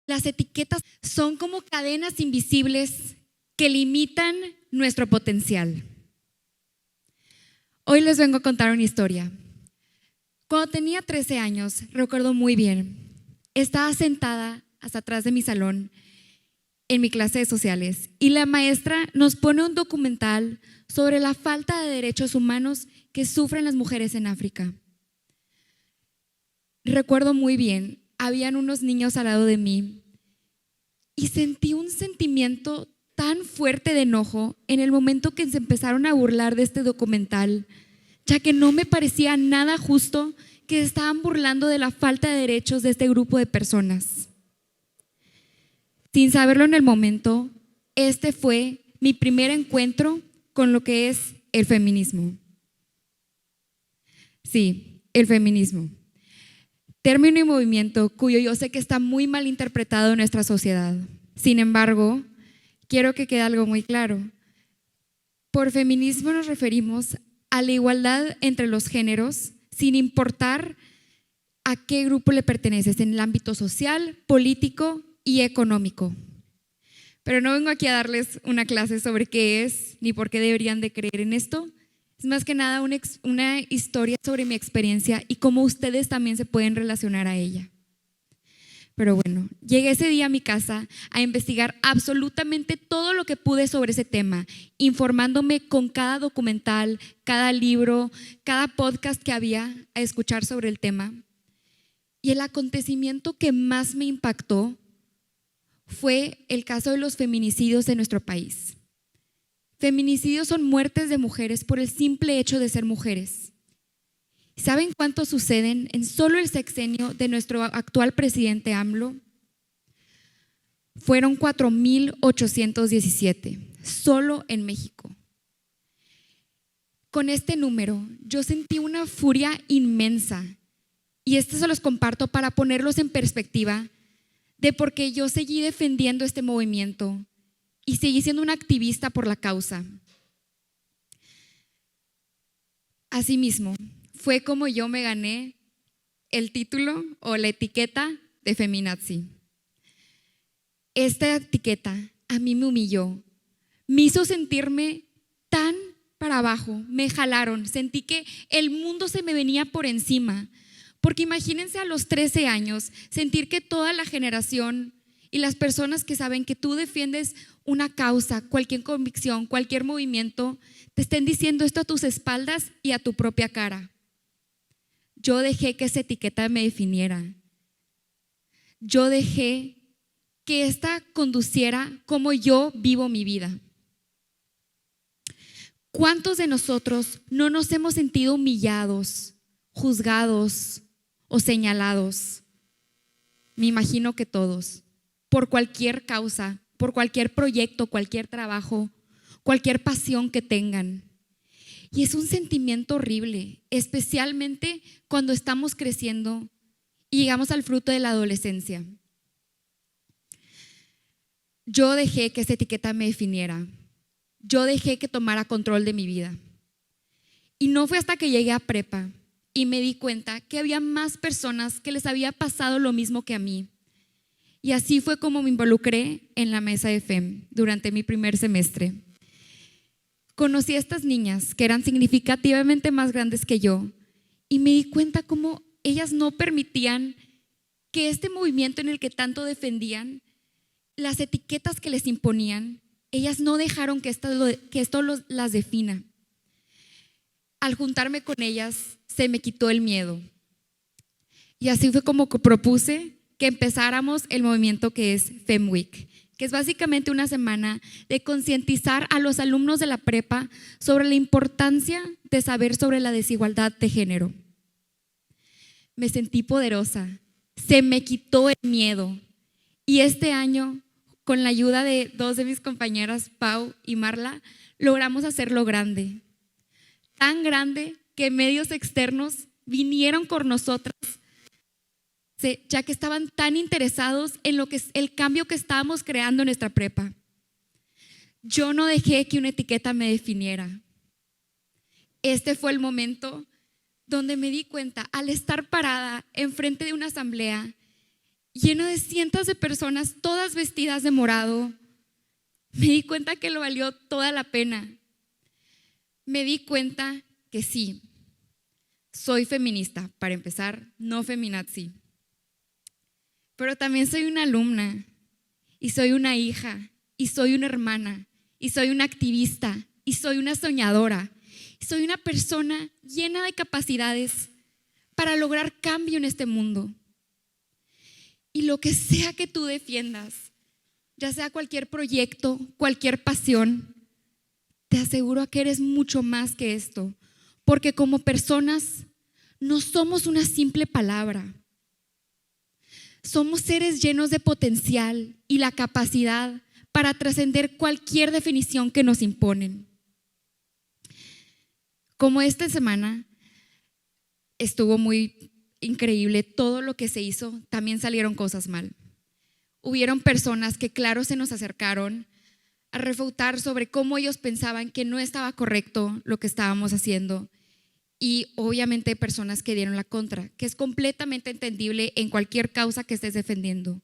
Las etiquetas son como cadenas invisibles que limitan nuestro potencial. Hoy les vengo a contar una historia. Cuando tenía 13 años, recuerdo muy bien, estaba sentada hasta atrás de mi salón en mi clase de sociales y la maestra nos pone un documental sobre la falta de derechos humanos que sufren las mujeres en África. Recuerdo muy bien, habían unos niños al lado de mí y sentí un sentimiento tan fuerte de enojo en el momento que se empezaron a burlar de este documental, ya que no me parecía nada justo que se estaban burlando de la falta de derechos de este grupo de personas. Sin saberlo en el momento, este fue mi primer encuentro con lo que es el feminismo. Sí, el feminismo. Término y movimiento cuyo yo sé que está muy mal interpretado en nuestra sociedad. Sin embargo, quiero que quede algo muy claro. Por feminismo nos referimos a la igualdad entre los géneros, sin importar a qué grupo le perteneces en el ámbito social, político y económico. Pero no vengo aquí a darles una clase sobre qué es ni por qué deberían de creer en esto. Es más que nada una historia sobre mi experiencia y cómo ustedes también se pueden relacionar a ella. Pero bueno, llegué ese día a mi casa a investigar absolutamente todo lo que pude sobre ese tema, informándome con cada documental, cada libro, cada podcast que había a escuchar sobre el tema. Y el acontecimiento que más me impactó fue el caso de los feminicidios en nuestro país. Feminicidios son muertes de mujeres por el simple hecho de ser mujeres. ¿Saben cuántos suceden en solo el sexenio de nuestro actual presidente AMLO? Fueron 4,817, solo en México. Con este número, yo sentí una furia inmensa y esto se los comparto para ponerlos en perspectiva de por qué yo seguí defendiendo este movimiento y seguí siendo una activista por la causa. Asimismo, fue como yo me gané el título o la etiqueta de feminazi. Esta etiqueta a mí me humilló, me hizo sentirme tan para abajo, me jalaron, sentí que el mundo se me venía por encima, porque imagínense a los 13 años, sentir que toda la generación y las personas que saben que tú defiendes una causa, cualquier convicción, cualquier movimiento, te estén diciendo esto a tus espaldas y a tu propia cara. Yo dejé que esa etiqueta me definiera. Yo dejé que esta conduciera como yo vivo mi vida. ¿Cuántos de nosotros no nos hemos sentido humillados, juzgados o señalados? Me imagino que todos, por cualquier causa, por cualquier proyecto, cualquier trabajo, cualquier pasión que tengan. Y es un sentimiento horrible, especialmente cuando estamos creciendo y llegamos al fruto de la adolescencia. Yo dejé que esa etiqueta me definiera. Yo dejé que tomara control de mi vida. Y no fue hasta que llegué a prepa y me di cuenta que había más personas que les había pasado lo mismo que a mí. Y así fue como me involucré en la mesa de FEM durante mi primer semestre. Conocí a estas niñas que eran significativamente más grandes que yo y me di cuenta cómo ellas no permitían que este movimiento en el que tanto defendían, las etiquetas que les imponían, ellas no dejaron que esto las defina. Al juntarme con ellas, se me quitó el miedo. Y así fue como propuse que empezáramos el movimiento que es Fem Week, que es básicamente una semana de concientizar a los alumnos de la prepa sobre la importancia de saber sobre la desigualdad de género. Me sentí poderosa, se me quitó el miedo y este año, con la ayuda de dos de mis compañeras, Pau y Marla, logramos hacerlo grande. Tan grande que medios externos vinieron con nosotras, ya que estaban tan interesados en lo que es el cambio que estábamos creando en nuestra prepa. Yo no dejé que una etiqueta me definiera. Este fue el momento donde me di cuenta, al estar parada enfrente de una asamblea lleno de cientos de personas, todas vestidas de morado, me di cuenta que lo valió toda la pena. Me di cuenta que sí, soy feminista, para empezar, no feminazi. Pero también soy una alumna, y soy una hija, y soy una hermana, y soy una activista, y soy una soñadora. Soy una persona llena de capacidades para lograr cambio en este mundo. Y lo que sea que tú defiendas, ya sea cualquier proyecto, cualquier pasión, te aseguro que eres mucho más que esto, porque como personas no somos una simple palabra. Somos seres llenos de potencial y la capacidad para trascender cualquier definición que nos imponen. Como esta semana estuvo muy increíble todo lo que se hizo, también salieron cosas mal. Hubieron personas que claro se nos acercaron a refutar sobre cómo ellos pensaban que no estaba correcto lo que estábamos haciendo, y obviamente personas que dieron la contra, que es completamente entendible en cualquier causa que estés defendiendo.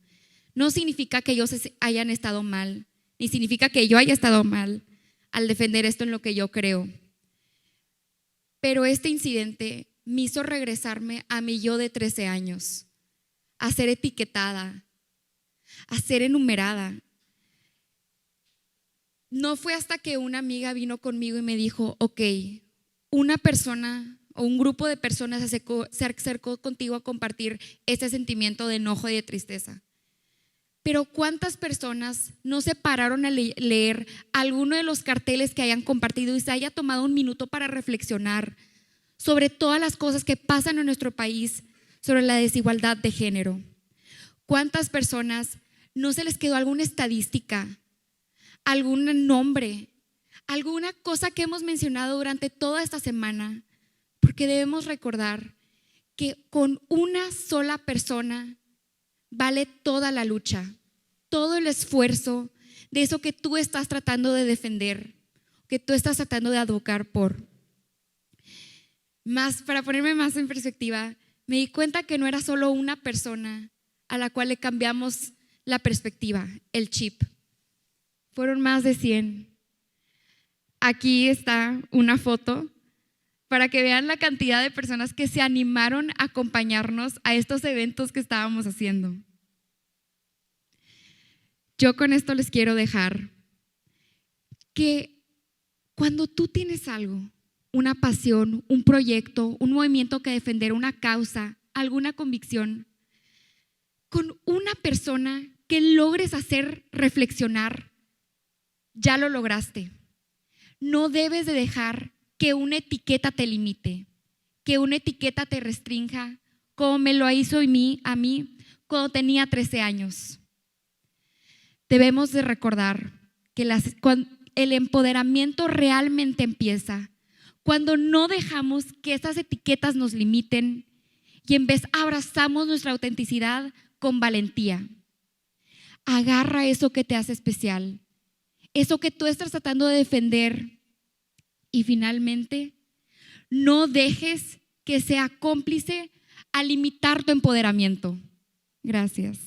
No significa que ellos hayan estado mal, ni significa que yo haya estado mal al defender esto en lo que yo creo. Pero este incidente me hizo regresarme a mi yo de 13 años, a ser etiquetada, a ser enumerada. No fue hasta que una amiga vino conmigo y me dijo, ok, una persona o un grupo de personas se acercó contigo a compartir este sentimiento de enojo y de tristeza. Pero ¿cuántas personas no se pararon a leer alguno de los carteles que hayan compartido y se haya tomado un minuto para reflexionar sobre todas las cosas que pasan en nuestro país, sobre la desigualdad de género? ¿Cuántas personas no se les quedó alguna estadística, algún nombre, alguna cosa que hemos mencionado durante toda esta semana? Porque debemos recordar que con una sola persona vale toda la lucha, todo el esfuerzo de eso que tú estás tratando de defender, que tú estás tratando de advocar por. Más, para ponerme más en perspectiva, me di cuenta que no era solo una persona a la cual le cambiamos la perspectiva, el chip. Fueron más de 100. Aquí está una foto para que vean la cantidad de personas que se animaron a acompañarnos a estos eventos que estábamos haciendo. Yo con esto les quiero dejar que cuando tú tienes algo, una pasión, un proyecto, un movimiento que defender, una causa, alguna convicción, con una persona que logres hacer reflexionar, ya lo lograste. No debes de dejar que una etiqueta te limite, que una etiqueta te restrinja, como me lo hizo a mí cuando tenía 13 años. Debemos de recordar que cuando el empoderamiento realmente empieza cuando no dejamos que esas etiquetas nos limiten y en vez abrazamos nuestra autenticidad con valentía. Agarra eso que te hace especial, eso que tú estás tratando de defender, y finalmente no dejes que sea cómplice a limitar tu empoderamiento. Gracias.